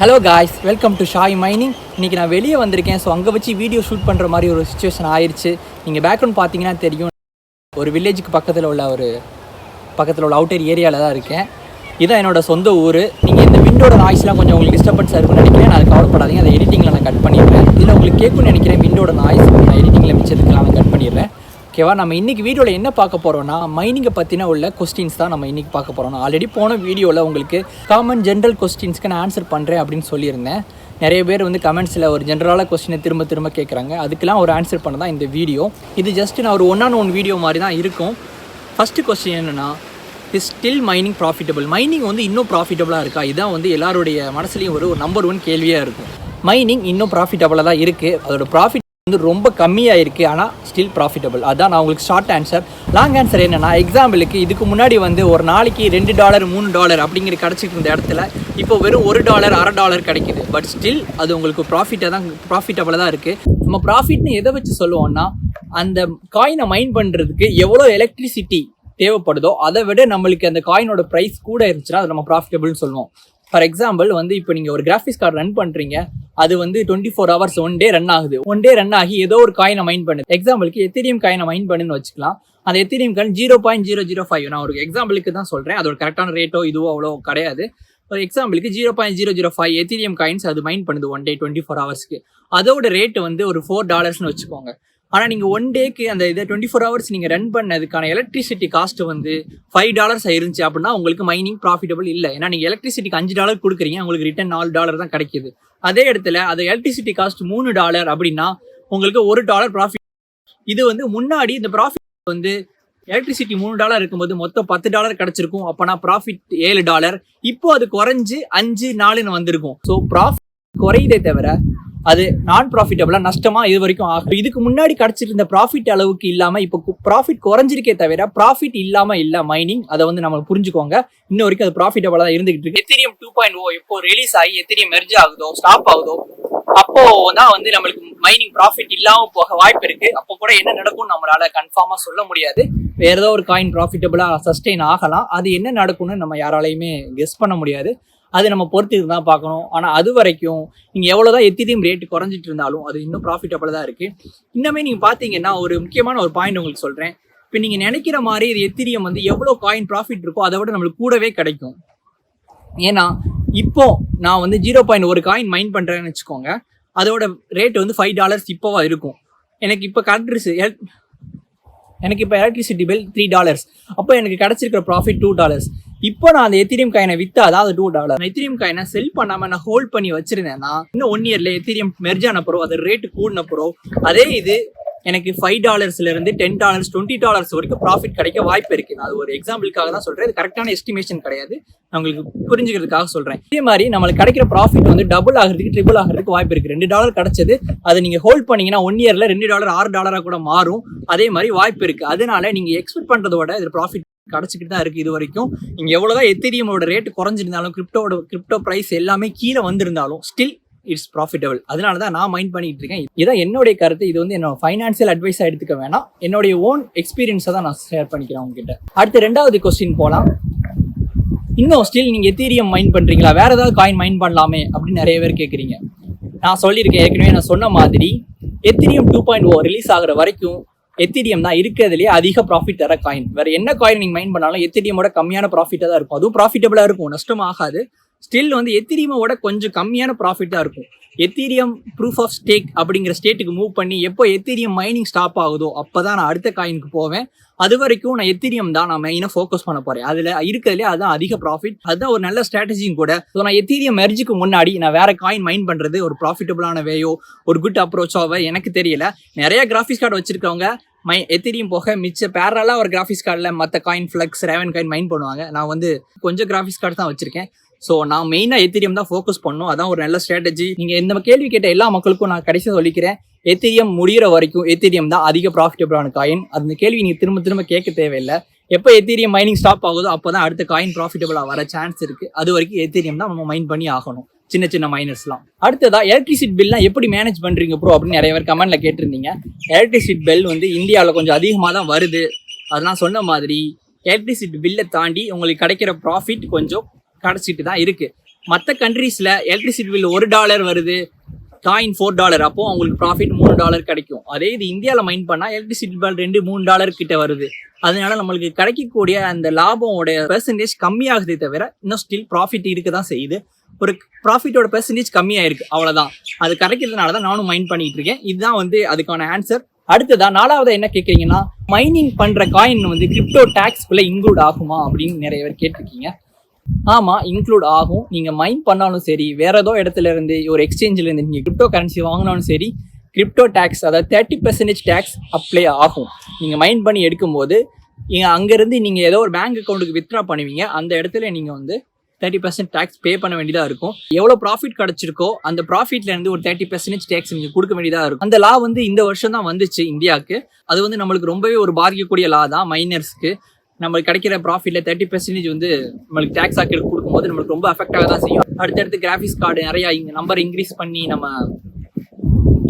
Hello guys, welcome to Shai mining. இன்றைக்கி நான் வெளியே வந்திருக்கேன். ஸோ அங்கே வச்சு வீடியோ ஷூட் பண்ணுற மாதிரி ஒரு சுச்சுவேஷன் ஆயிடுச்சு. நீங்கள் பேக்ரவுண்ட் பார்த்தீங்கன்னா தெரியும், ஒரு வில்லேஜுக்கு பக்கத்தில் உள்ள அவுட்டர் ஏரியாவில் தான் இருக்கேன். இதுதான் என்னோடய சொந்த ஊர். நீங்கள் இந்த விண்டோட நாய்ஸ்லாம் கொஞ்சம் உங்களுக்கு டிஸ்டர்பன்ஸாக இருக்குன்னு நினைக்கிறேன். நான் அது கவலைப்படாதீங்க, அதை எடிட்டிங்கில் நான் கட் பண்ணிடுறேன். இதில் உங்களுக்கு கேட்குன்னு நினைக்கிறேன் விண்டோட நாய்ஸ். நான் எடிட்டிங்கில் மிச்சத்துக்கெல்லாம் நான் கட் பண்ணிடுறேன். ஓகேவா? நம்ம இன்றைக்கி வீடியோவில் என்ன பார்க்க போகிறோன்னா, மைனிங்கை பற்றின உள்ள கொஸ்டின்ஸ் தான் நம்ம இன்றைக்கி பார்க்க போகிறோம். நான் ஆல்ரெடி போன வீடியோவில் உங்களுக்கு காமன் ஜென்ரல் கொஸ்டின்ஸ்க்கு நான் ஆன்சர் பண்ணுறேன் அப்படின்னு சொல்லியிருந்தேன். நிறைய பேர் வந்து கமெண்ட்ஸில் ஒரு ஜென்ரலான கொஸ்டினை திரும்ப கேட்குறாங்க. அதுக்கெல்லாம் ஒரு ஆன்சர் பண்ண தான் இந்த வீடியோ. இது ஜஸ்ட் நான் ஒரு ஒன் வீடியோ மாதிரி தான் இருக்கும். ஃபஸ்ட்டு கொஸ்டின் என்னென்னா, is still mining profitable? Mining வந்து இன்னும் ப்ராஃபிட்டபுளாக இருக்கா? இதுதான் வந்து எல்லாருடைய மனசுலையும் ஒரு நம்பர் 1 கேள்வியாக இருக்கும். மைனிங் இன்னும் ப்ராஃபிட்டபுளாக தான் இருக்குது. அதோட ப்ராஃபிட் வந்து ரொம்ப கம்மியாக இருக்குது, ஆனால் ஸ்டில் ப்ராஃபிட்டபிள். அதான் நான் உங்களுக்கு ஷார்ட் ஆன்சர். லாங் ஆன்சர் என்னென்னா, எக்ஸாம்பிளுக்கு இதுக்கு முன்னாடி வந்து ஒரு நாளைக்கு $2 $3 அப்படிங்கிற கிடச்சிட்டு இருந்த இடத்துல இப்போ வெறும் $1 $1.5 கிடைக்குது. பட் ஸ்டில் அது உங்களுக்கு ப்ராஃபிட்டபுளாக தான் இருக்குது. நம்ம ப்ராஃபிட்னு எதை வச்சு சொல்லுவோம்னா, அந்த காயினை மைன் பண்ணுறதுக்கு எவ்வளோ எலக்ட்ரிசிட்டி தேவைப்படுதோ அதை விட நம்மளுக்கு அந்த காயினோட ப்ரைஸ் கூட இருந்துச்சுன்னா அது நம்ம ப்ராஃபிட்டபிள்னு சொல்லுவோம். ஃபார் எக்ஸாம்பிள் வந்து இப்போ நீங்கள் ஒரு கிராஃபிக்ஸ் கார்டு ரன் பண்ணுறீங்க, அது வந்து 24 hours ஒன் டே ரன் ஆகுது. ஒன் டே ரன் ஆகி ஏதோ ஒரு காயினை மைன் பண்ணுது. எக்ஸாம்பிளுக்கு எத்தீரியம் காயினை மைன் பண்ணுன்னு வச்சுக்கலாம். அந்த எத்தீரியம் காயின் 0.005, நான் ஒரு எக்ஸாம்பிளுக்கு தான் சொல்கிறேன், அதோட கரெக்டான ரேட்டோ இதுவோ அவ்வளோ கிடையாது. ஒரு எக்ஸாம்பிளுக்கு 0.005 எத்தீரியம் காயின்ஸ் அது மைன் பண்ணுது ஒன் டே 24 hours. அதோட ரேட்டு வந்து ஒரு $4 வச்சுக்கோங்க. ஆனால் நீங்கள் ஒன் டேக்கு அந்த இதை 24 hours நீங்கள் ரன் பண்ணதுக்கான எலக்ட்ரிசிட்டி காஸ்ட் வந்து $5 இருந்துச்சு அப்படின்னா உங்களுக்கு மைனிங் ப்ராஃபிட்டபிள் இல்லை. ஏன்னா நீங்கள் எலக்ட்ரிசிட்டிக்கு $5 கொடுக்குறீங்க, உங்களுக்கு ரிட்டர்ன் $4 தான் கிடைக்கிது. அதே இடத்துல அது எலக்ட்ரிசிட்டி காஸ்ட் $3 அப்படின்னா உங்களுக்கு $1 ப்ராஃபிட். இது வந்து முன்னாடி இந்த ப்ராஃபிட் வந்து எலக்ட்ரிசிட்டி $3 இருக்கும்போது மொத்தம் $10 கிடைச்சிருக்கும். அப்போனா ப்ராஃபிட் $7. இப்போ அது குறைஞ்சு 5 4ன்னு வந்திருக்கும். ஸோ ப்ராஃபிட் குறையுதே தவிர அது நான் ப்ராஃபிட்டபிளாக நஷ்டமாக இது வரைக்கும் ஆகும். இதுக்கு முன்னாடி கிடச்சிட்டு இருந்த ப்ராஃபிட் அளவுக்கு இல்லாமல் இப்போ ப்ராஃபிட் குறைஞ்சிருக்கே தவிர ப்ராஃபிட் இல்லாமல் இல்லை மைனிங். அதை வந்து நம்ம புரிஞ்சுக்கோங்க. இன்ன வரைக்கும் அது ப்ராஃபிட்டபிளாக தான் இருந்துகிட்டு இருக்கு. எத்தீரியம் 2.0 எப்போ ரிலீஸ் ஆகி எத்தீரியம் மெர்ஜ் ஆகுதோ, ஸ்டாப் ஆகுதோ, அப்போ தான் வந்து நம்மளுக்கு மைனிங் ப்ராஃபிட் இல்லாமல் போக வாய்ப்பு இருக்கு. அப்போ கூட என்ன நடக்கும் நம்மளால கன்ஃபார்மாக சொல்ல முடியாது. வேற ஏதோ ஒரு காயின் ப்ராஃபிட்டபிளாக சஸ்டெயின் ஆகலாம். அது என்ன நடக்கும்னு நம்ம யாராலையுமே கெஸ் பண்ண முடியாது. அது நம்ம பொறுத்து தான் பார்க்கணும். ஆனால் அது வரைக்கும் நீங்கள் எவ்வளோதான் எத்தீரியம் ரேட்டு குறைஞ்சிட்டு இருந்தாலும் அது இன்னும் ப்ராஃபிட்டபிளாக தான் இருக்குது. இன்னமே நீங்கள் பார்த்தீங்கன்னா ஒரு முக்கியமான ஒரு பாயிண்ட் உங்களுக்கு சொல்கிறேன். இப்போ நீங்கள் நினைக்கிற மாதிரி இது எத்தீரியம் வந்து எவ்வளோ காயின் ப்ராஃபிட் இருக்கோ அதை விட நம்மளுக்கு கூடவே கிடைக்கும். ஏன்னா இப்போ நான் வந்து 0.1 காயின் மைன் பண்ணுறேன்னு வச்சுக்கோங்க, அதோட ரேட் வந்து $5 இப்போவா இருக்கும். எனக்கு இப்போ எலக்ட்ரிசிட்டி பில் $3. அப்போ எனக்கு கிடைச்சிருக்கிற ப்ராஃபிட் $2. இப்போ நான் அந்த எத்தீரியம் காயினை விற்றா அதாவது $2. எத்தீரியம் காயினை செல் பண்ணாமல் நான் ஹோல்ட் பண்ணி வச்சிருந்தேன்னா இன்னும் 1 yearல எத்தீரியம் மெர்ஜ் ஆனப்போ அது ரேட்டு கூடினப்போ அதே இது எனக்கு $5 $10 $20 வரைக்கும் ப்ராஃபிட் கிடைக்க வாய்ப்பு இருக்குது. நான் அது ஒரு எக்ஸாம்பிளுக்காக தான் சொல்கிறேன். இது கரெக்டான எஸ்டிமேஷன் கிடையாது, நான் உங்களுக்கு புரிஞ்சுக்கிறதுக்காக சொல்கிறேன். இதே மாதிரி நம்மளுக்கு கிடைக்கிற ப்ராஃபிட் வந்து டபுள் ஆகிறதுக்கு ட்ரிபிள் ஆகிறதுக்கு வாய்ப்பு இருக்குது. $2 கிடைச்சது அதை நீங்கள் ஹோல்ட் பண்ணீங்கன்னா 1 yearல $2 $6 கூட மாறும். அதே மாதிரி வாய்ப்பு இருக்குது. அதனால நீங்கள் எக்ஸ்பெக்ட் பண்ணுறதோட இது ப்ராஃபிட் கிடச்சிக்கிட்டு தான் இருக்குது. இது வரைக்கும் நீங்கள் எவ்வளோதான் எத்தீரியமோட ரேட்டு குறைஞ்சிருந்தாலும் கிரிப்டோ ப்ரைஸ் எல்லாமே கீழே வந்திருந்தாலும் ஸ்டில் இட்ஸ் ப்ராஃபிட்டபிள். அதனால தான் நான் மைண்ட் பண்ணிட்டு இருக்கேன். இதான் என்னுடைய கருத்து. இது வந்து என்னோட ஃபைனான்சியல் அட்வைஸாக எடுத்துக்க வேணாம், என்னுடைய ஓன் எக்ஸ்பீரியன்ஸை தான் நான் ஷேர் பண்ணிக்கிறேன் உங்ககிட்ட. அடுத்து 2வது கொஸ்டின் போகலாம். இன்னும் ஸ்டில் நீங்கள் எத்தீரியம் மைன் பண்ணுறீங்களா, வேற ஏதாவது காயின் மைன் பண்ணலாமே அப்படின்னு நிறைய பேர் கேட்குறீங்க. நான் சொல்லியிருக்கேன் ஏற்கனவே, நான் சொன்ன மாதிரி எத்தீரியம் 2.0 ரிலீஸ் ஆகிற வரைக்கும் எத்தீரியம் தான் இருக்கிறதுலேயே அதிக ப்ராஃபிட் தர காயின். வேற என்ன காயின் நீங்கள் மைன் பண்ணாலும் எத்தீரியமோட கம்மியான ப்ராஃபிட்டாக தான் இருக்கும். அதுவும் ப்ராஃபிட்டபிளாக இருக்கும், நஷ்டம் ஆகாது. ஸ்டில் வந்து எத்தீரியமோட கொஞ்சம் கம்மியான ப்ராஃபிட் தான் இருக்கும். எத்தீரியம் ப்ரூஃப் ஆஃப் ஸ்டேக் அப்படிங்கிற ஸ்டேட்டுக்கு மூவ் பண்ணி எப்போ எத்தீரியம் மைனிங் ஸ்டாப் ஆகுதோ அப்போ தான் நான் அடுத்த காயினுக்கு போவேன். அது வரைக்கும் நான் எத்தீரியம் தான் நான் மெயினாக ஃபோக்கஸ் பண்ண போகிறேன். அதில் இருக்கிறதுலே அதுதான் அதிக ப்ராஃபிட், அதுதான் ஒரு நல்ல ஸ்ட்ராட்டஜியும் கூட. ஸோ நான் எத்தீரியம் மெர்ஜுக்கு முன்னாடி நான் வேற காயின் மைன் பண்ணுறது ஒரு ப்ராஃபிட்டபிளான வேயோ ஒரு குட் அப்ரோச்சாவோ எனக்கு தெரியல. நிறைய கிராஃபிக்ஸ் கார்டு வச்சிருக்கவங்க எத்தீரியம் போக மிச்ச பேரலாக ஒரு கிராஃபிக்ஸ் கார்டில் மற்ற காயின் ஃப்ளக்ஸ் ரேவன் காயின் மைன் பண்ணுவாங்க. நான் வந்து கொஞ்சம் கிராஃபிக்ஸ் கார்டு தான் வச்சிருக்கேன். ஸோ நான் மெயினாக எத்தீரியம் தான் ஃபோக்கஸ் பண்ணணும். அதான் ஒரு நல்ல ஸ்ட்ராட்டஜி. நீங்கள் இந்த கேள்வி கேட்ட எல்லா மக்களுக்கும் நான் கடைசியாக சொல்லிக்கிறேன், எத்தீரியம் முடிகிற வரைக்கும் எத்தீரியம் தான் அதிக ப்ராஃபிட்டபிளான காயின். அந்த கேள்வி நீங்கள் திரும்ப கேட்க தேவையில்லை. எப்போ எத்தீரியம் மைனிங் ஸ்டாப் ஆகுதோ அப்போ தான் அடுத்த காயின் ப்ராஃபிட்டபிளாக வர சான்ஸ் இருக்குது. அது வரைக்கும் எத்தீரியம் தான் நம்ம மைன் பண்ணி ஆகணும், சின்ன மைனஸ்லாம். அடுத்ததா எலக்ட்ரிசிட்டி பில்லாம் எப்படி மேனேஜ் பண்ணுறீங்க ப்ரோ அப்படின்னு நிறைய பேர் கமெண்ட்ல கேட்டிருந்தீங்க. எலக்ட்ரிசிட்டி பில் வந்து இந்தியாவில் கொஞ்சம் அதிகமாக தான் வருது. அதெல்லாம் சொன்ன மாதிரி எலக்ட்ரிசிட்டி பில்லை தாண்டி உங்களுக்கு கிடைக்கிற ப்ராஃபிட் கொஞ்சம் கிடச்சிட்டு தான் இருக்குது. மற்ற கண்ட்ரீஸில் எலக்ட்ரிசிட்டி பில் $1 வருது, காயின் $4, அப்போ அவங்களுக்கு ப்ராஃபிட் $3 கிடைக்கும். அதே இது இந்தியாவில் மைன் பண்ணால் எலக்ட்ரிசிட்டி பில் $2-3 கிட்ட வருது. அதனால நம்மளுக்கு கிடைக்கக்கூடிய அந்த லாபமோட பெர்சன்டேஜ் கம்மியாகுதே தவிர இன்னும் ஸ்டில் ப்ராஃபிட் இருக்க தான் செய்யுது. ஒரு ப்ராஃபிட்டோட பெர்சன்டேஜ் கம்மியாக இருக்குது, அவ்வளோதான். அது கிடைக்கிறதுனால தான் நானும் மைன் பண்ணிட்டு இருக்கேன். இதுதான் வந்து அதுக்கான ஆன்சர். அடுத்ததான் 4வது என்ன கேட்குறீங்கன்னா, மைனிங் பண்ணுற காயின் வந்து கிரிப்டோ டேக்ஸ்குள்ளே இன்க்ளூட் ஆகுமா அப்படின்னு நிறைய பேர் கேட்டிருக்கீங்க. ஆமாம், இன்க்ளூட் ஆகும். நீங்கள் மைன் பண்ணாலும் சரி, வேற ஏதோ இடத்துல இருந்து ஒரு எக்ஸ்சேஞ்சில் இருந்து நீங்கள் கிரிப்டோ கரன்சி வாங்கினாலும் சரி, கிரிப்டோ டேக்ஸ் அதாவது 30% டேக்ஸ் அப்ளை ஆகும். நீங்கள் மைன் பண்ணி எடுக்கும்போது அங்கேருந்து நீங்கள் ஏதோ ஒரு பேங்க் அக்கௌண்ட்டுக்கு வித்ட்ரா பண்ணுவீங்க, அந்த இடத்துல நீங்கள் வந்து 30% டேக்ஸ் பே பண்ண வேண்டியதாக இருக்கும். எவ்வளோ ப்ராஃபிட் கிடச்சிருக்கோ அந்த ப்ராஃபிட்லேருந்து ஒரு 30% டேக்ஸ் நீங்கள் கொடுக்க வேண்டியதாக இருக்கும். அந்த லா வந்து இந்த வருஷம் தான் வந்துச்சு இந்தியாவுக்கு. அது வந்து நம்மளுக்கு ரொம்பவே ஒரு பாதிக்கக்கூடிய லா தான். மைனர்ஸ்க்கு நம்மளுக்கு கிடைக்கிற ப்ராஃபிட்டில் 30% வந்து நம்மளுக்கு டேக்ஸ் ஆக்கி கொடுக்கும்போது நம்மளுக்கு ரொம்ப அஃபெக்டாக தான் செய்யும். அடுத்தடுத்து கிராஃபிக்ஸ் கார்டு நிறையா நம்பர் இன்க்ரீஸ் பண்ணி நம்ம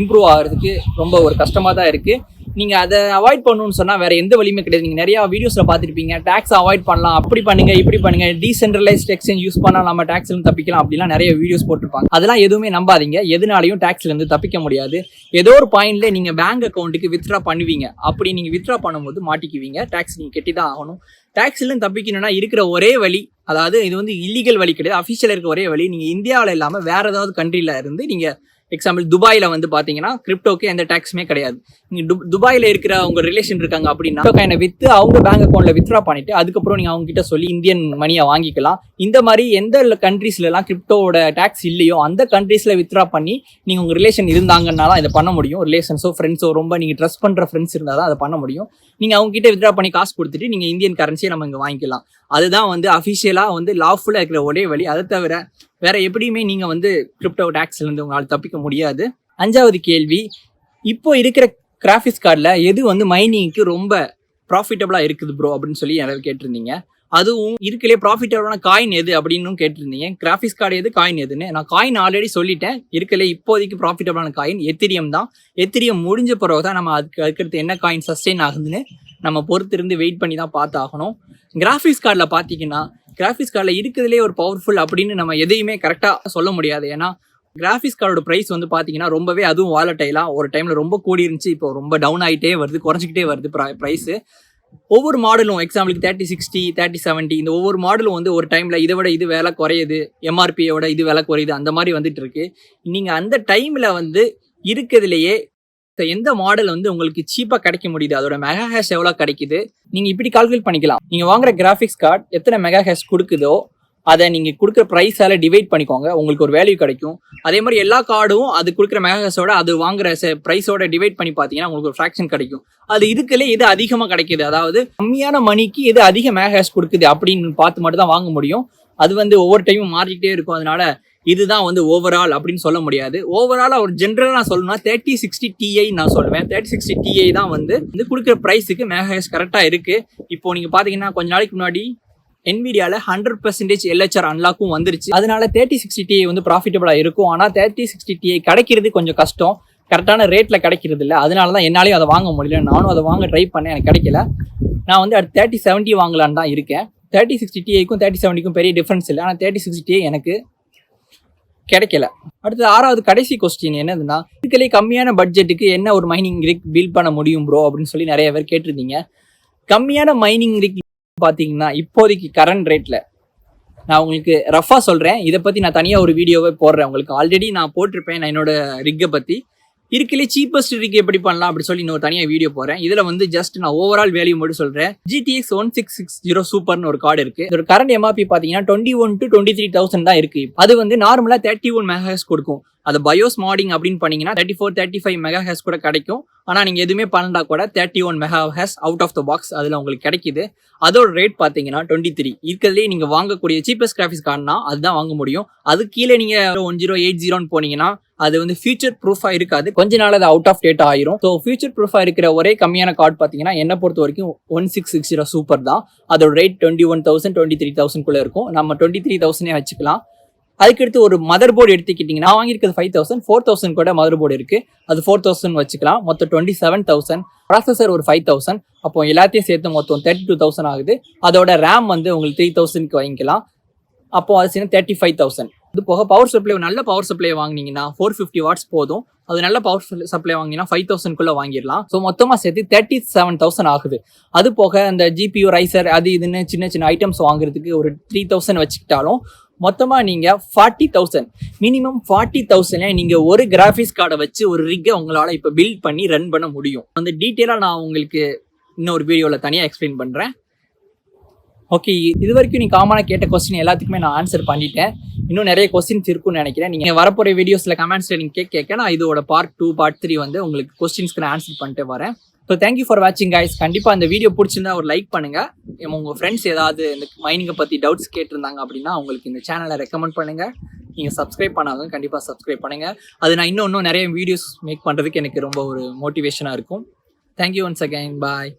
இம்ப்ரூவ் ஆகிறதுக்கு ரொம்ப ஒரு கஷ்டமாக தான் இருக்குது. நீங்கள் அதை அவாய்ட் பண்ணணும்னு சொன்னால் வேறு எந்த வழியுமே கிடையாது. நீங்கள் நிறையா வீடியோஸில் பார்த்துருப்பீங்க, டேக்ஸ் அவாய்ட் பண்ணலாம், அப்படி பண்ணுங்கள் இப்படி பண்ணுங்கள், டீசென்ட்ரலைஸ்ட் எக்ஸ்சேஞ்ச் யூஸ் பண்ணால் நம்ம டேக்ஸ்லேருந்து தப்பிக்கலாம் அப்படிலாம் நிறைய வீடியோஸ் போட்டிருப்பாங்க. அதெல்லாம் எதுவுமே நம்பாதீங்க. எதுனாலையும் டேக்ஸ்லேருந்து தப்பிக்க முடியாது. ஏதோ ஒரு பாயிண்ட்ல நீங்கள் பேங்க் அக்கௌண்ட்டுக்கு வித்ட்ரா பண்ணுவீங்க. அப்படி நீங்கள் வித்ட்ரா பண்ணும்போது மாட்டிக்குவீங்க. டேக்ஸ் நீங்கள் கட்டி தான் ஆகணும். டேக்ஸ்லேருந்து தப்பிக்கணும்னா இருக்கிற ஒரே வழி, அதாவது இது வந்து இல்லீகல் வழி கிடையாது, அஃபிஷியலாக இருக்க ஒரே வழி, நீங்கள் இந்தியாவில் இல்லாமல் வேறு ஏதாவது கண்ட்ரியில் இருந்து நீங்கள் எக்ஸாம்பிள் துபாயில் வந்து பார்த்தீங்கன்னா கிரிப்டோக்கு எந்த டேக்ஸுமே கிடையாது. நீங்கள் துபாயில் இருக்கிற உங்கள் ரிலேஷன் இருக்காங்க அப்படின்னா காயினை விற்று அவங்க பேங்க் அக்கௌண்ட்டில் வித்ட்ரா பண்ணிவிட்டு அதுக்கப்புறம் நீங்கள் அவங்க கிட்ட சொல்லி இந்தியன் மணியை வாங்கிக்கலாம். இந்த மாதிரி எந்த கண்ட்ரீஸ்லாம் கிரிப்டோட டேக்ஸ் இல்லையோ அந்த கண்ட்ரீஸில் வித்ட்ரா பண்ணி நீங்கள் உங்கள் ரிலேஷன் இருந்தாங்கன்னா தான் இதை பண்ண முடியும். ரிலேஷன்ஸோ ஃப்ரெண்ட்ஸோ ரொம்ப நீங்கள் ட்ரஸ்ட் பண்ணுற ஃப்ரெண்ட்ஸ் இருந்தால் தான் அதை பண்ண முடியும். நீங்கள் அவங்க கிட்ட வித்ட்ரா பண்ணி காசு கொடுத்துட்டு நீங்கள் இந்தியன் கரன்சியை நம்ம இங்கே வாங்கிக்கலாம். அதுதான் வந்து அஃபிஷியலாக வந்து லாஃபுல்லாக இருக்கிற ஒரே வழி. அதை தவிர வேற எப்படியுமே நீங்கள் வந்து கிரிப்டோ டேக்ஸ்லேருந்து உங்களால் தப்பிக்க முடியாது. 5வது கேள்வி, இப்போ இருக்கிற கிராஃபிக்ஸ் கார்டில் எது வந்து மைனிங்க்கு ரொம்ப ப்ராஃபிட்டபுளாக இருக்குது ப்ரோ அப்படின்னு சொல்லி யாராவது கேட்டிருந்தீங்க. அதுவும் இருக்கலே ப்ராஃபிட்டபுளான காயின் எது அப்படின்னு கேட்டிருந்தீங்க. கிராஃபிக்ஸ் கார்டு எது, காயின் எதுன்னு. நான் காயின் ஆல்ரெடி சொல்லிட்டேன். இருக்கலே இப்போதைக்கு ப்ராஃபிட்டபுளான காயின் எத்திரியம் தான். எத்திரியம் முடிஞ்ச பிறகு தான் நம்ம அதுக்கடுத்து என்ன காயின் சஸ்டெயின் ஆகுதுன்னு நம்ம பொறுத்திருந்து வெயிட் பண்ணி தான் பார்த்தாகணும். கிராஃபிக்ஸ் கார்டில் பார்த்தீங்கன்னா கிராஃபிக்ஸ் கார்டில் இருக்கிறதுலே ஒரு பவர்ஃபுல் அப்படின்னு நம்ம எதையுமே கரெக்டாக சொல்ல முடியாது. ஏன்னா கிராஃபிக்ஸ் கார்டோட ப்ரைஸ் வந்து பார்த்தீங்கன்னா ரொம்பவே அதுவும் வாலட்டைலாக ஒரு டைமில் ரொம்ப கூடி இருந்துச்சு, இப்போ ரொம்ப டவுன் ஆகிட்டே வருது, குறைஞ்சிக்கிட்டே வருது ப்ரைஸு. ஒவ்வொரு மாடலும் எக்ஸாம்பிளுக்கு 3060, 3070 இந்த ஒவ்வொரு மாடலும் வந்து ஒரு டைமில் இதை விட இது விலை குறையுது, எம்ஆர்பியோட இது விலை குறையுது, அந்த மாதிரி வந்துட்டு இருக்கு. நீங்கள் அந்த டைமில் வந்து இருக்கிறதுலையே எந்த மாடல் வந்து உங்களுக்கு சீப்பாக கிடைக்க முடியுது, அதோட மெகா ஹேஷ் எவ்வளோ கிடைக்குது, நீங்கள் இப்படி கால்குலேட் பண்ணிக்கலாம். நீங்கள் வாங்குற கிராஃபிக்ஸ் கார்டு எத்தனை மெகா ஹேஷ் கொடுக்குதோ அதை நீங்கள் கொடுக்குற ப்ரைஸால் டிவைட் பண்ணிக்கோங்க, உங்களுக்கு ஒரு வேல்யூ கிடைக்கும். அதே மாதிரி எல்லா கார்டும் அது கொடுக்குற மெகா ஹேஷோட அது வாங்குற ப்ரைஸோட டிவைட் பண்ணி பார்த்தீங்கன்னா உங்களுக்கு ஒரு ஃப்ராக்ஷன் கிடைக்கும். அது இதுக்குள்ளே எது அதிகமாக கிடைக்குது, அதாவது கம்மியான மணிக்கு எது அதிக மெகா ஹேஷ் கொடுக்குது அப்படின்னு பார்த்து மட்டும் தான் வாங்க முடியும். அது வந்து ஒவ்வொரு டைமும் மாறிக்கிட்டே இருக்கும். அதனால இதுதான் வந்து ஓவரால் அப்படின்னு சொல்ல முடியாது. ஓவராலாக ஒரு ஜென்ரலாக நான் சொல்லணும்னா 3060 Ti நான் சொல்லுவேன். 3060 Ti தான் வந்து கொடுக்குற ப்ரைஸுக்கு மெகா ஹேஷ் கரெக்டாக இருக்குது. இப்போ நீங்கள் பார்த்தீங்கன்னா கொஞ்ச நாளைக்கு முன்னாடி Nvidiaல 100% LHR அன்லாக்கும் வந்துருச்சு. அதனால 3060 Ti வந்து ப்ராஃபிட்டபுளாக இருக்கும். ஆனால் 3060 Ti கிடைக்கிறது கொஞ்சம் கஷ்டம், கரெக்டான ரேட்டில் கிடைக்கிறது இல்லை. அதனால தான் என்னாலையும் அதை வாங்க முடியல. நானும் அதை வாங்க ட்ரை பண்ணேன், எனக்கு கிடைக்கல. நான் வந்து அடுத்து 3070 வாங்கலான்னு தான் இருக்கேன். 3060 Tiக்கும் 3070க்கும் பெரிய டிஃப்ரென்ஸ் இல்லை. ஆனால் 3060 Ti எனக்கு கிடைக்கல. அடுத்து 6வது கடைசி கொஸ்டின் என்னதுன்னா, இதுக்கே கம்மியான பட்ஜெட்டுக்கு என்ன ஒரு மைனிங் ரிக் பில்ட் பண்ண முடியும் ப்ரோ அப்படின்னு சொல்லி நிறைய பேர் கேட்டிருந்தீங்க. கம்மியான மைனிங் ரிக் பார்த்தீங்கன்னா இப்போதைக்கு கரண்ட் ரேட்டில் நான் உங்களுக்கு ரஃபாக சொல்கிறேன். இதை பற்றி நான் தனியாக ஒரு வீடியோவே போடுறேன். உங்களுக்கு ஆல்ரெடி நான் போட்டிருப்பேன் நான் என்னோட ரிக்கை பற்றி. இருக்கலே சீப்பஸ்ட் ரிக் எப்படி பண்ணலாம் அப்படி சொல்லி இன்னொரு தனியாக வீடியோ போகிறேன். இதில் வந்து ஜஸ்ட் நான் ஓவரால் வேல்யூ மட்டும் சொல்கிறேன். GTX 1660 சூப்பர்னு ஒரு கார்டு இருக்குது. இதோட கரண்ட் எம்ஆர்பி பார்த்தீங்கன்னா 21,000 to 23,000 தான் இருக்குது. அது வந்து நார்மலாக 31 மெகாஹெர்ட்ஸ் கொடுக்கும். அது பயோஸ் மாடிங் அப்படின்னு பண்ணீங்கன்னா 34-35 மெகாஹெர்ட்ஸ் கூட கிடைக்கும். ஆனால் நீங்கள் எதுவுமே பண்ணா கூட 31 megahertz out of the box அதில் உங்களுக்கு கிடைக்குது. அதோட ரேட் பார்த்தீங்கன்னா 23. இருக்கிறதுலே நீங்கள் வாங்கக்கூடிய சீப்பஸ்ட் கிராஃபிக்ஸ் கார்டுனா அதுதான் வாங்க முடியும். அது கீழே நீங்கள் 1080 போனீங்கன்னா அது வந்து ஃபியூச்சர் ப்ரூஃபாக இருக்காது. கொஞ்ச நாள் அது அவுட் ஆஃப் டேட் ஆயிரும். ஸோ ஃபியூச்சர் ப்ரூஃபாக இருக்கிற ஒரே கம்மியான கார்டு பார்த்தீங்கன்னா என்னை பொறுத்த வரைக்கும் 1660 சூப்பர் தான். அதோட ரேட் 21,000 23,000 இருக்கும். நம்ம 23,000 வச்சுக்கலாம். அதுக்கடுத்து ஒரு மதர் போர்டு எடுத்துக்கிட்டிங்கன்னா நான் வாங்கியிருக்கிறது 5,000, 4,000 கூட மதர் போர்டு இருக்குது. அது 4,000 வச்சுக்கலாம். மொத்தம் 27,000. ப்ராசஸர் ஒரு 5,000. அப்போ எல்லாத்தையும் சேர்த்து மொத்தம் 32,000 ஆகுது. அதோட ரேம் வந்து உங்களுக்கு 3,000க்கு வாங்கிக்கலாம். அப்போ அது சேர்ந்து 35,000. இது போக பவர் சப்ளை நல்ல பவர் சப்ளை வாங்கினீங்கன்னா 450 வாட்ஸ் போதும். அது நல்ல பவர் சப்ளை வாங்கினா 5000 வாங்கிடலாம். ஸோ மொத்தமாக சேர்த்து 37,000 ஆகுது. அது போக அந்த ஜிபியூ ரைசர் அது இதுன்னு சின்ன சின்ன ஐட்டம்ஸ் வாங்குறதுக்கு ஒரு 3000 வச்சுக்கிட்டாலும் மொத்தமாக நீங்கள் 40,000 மினிமம் 40,000 நீங்கள் ஒரு கிராஃபிக்ஸ் கார்டை வச்சு ஒரு ரிக்கை உங்களால் இப்போ பில்ட் பண்ணி ரன் பண்ண முடியும். அந்த டீட்டெயிலாக நான் உங்களுக்கு இன்னொரு வீடியோவில் தனியாக எக்ஸ்பிளைன் பண்ணுறேன். ஓகே, இது வரைக்கும் நீங்கள் காமனாக கேட்ட கொஸ்டின் எல்லாத்துக்குமே நான் ஆன்சர் பண்ணிட்டேன். இன்னும் நிறைய கொஸ்டின்ஸ் இருக்குன்னு நினைக்கிறேன். நீங்கள் வரப்போகிற வீடியோஸில் கமெண்ட்ஸில் நீங்கள் கேட்க நான் இதோட பார்ட் 2 பார்ட் 3 வந்து உங்களுக்கு கொஸ்டின்ஸ்க்கு நான் ஆன்சர் பண்ணிட்டு வரேன். ஸோ தேங்க்யூ ஃபார் வாட்சிங் கைஸ். கண்டிப்பாக அந்த வீடியோ பிடிச்சிருந்தா ஒரு லைக் பண்ணுங்கள். உங்கள் ஃப்ரெண்ட்ஸ் ஏதாவது இந்த மைனிங்கை பற்றி டவுட்ஸ் கேட்டிருந்தாங்க அப்படின்னா அவங்களுக்கு இந்த சேனலை ரெக்கமெண்ட் பண்ணுங்கள். நீங்கள் சப்ஸ்கிரைப் பண்ணாதவங்க கண்டிப்பாக சப்ஸ்கிரைப் பண்ணுங்கள். அது நான் இன்னும் நிறைய வீடியோஸ் மேக் பண்ணுறதுக்கு எனக்கு ரொம்ப ஒரு மோட்டிவேஷனாக இருக்கும். Thank you once again. பாய்.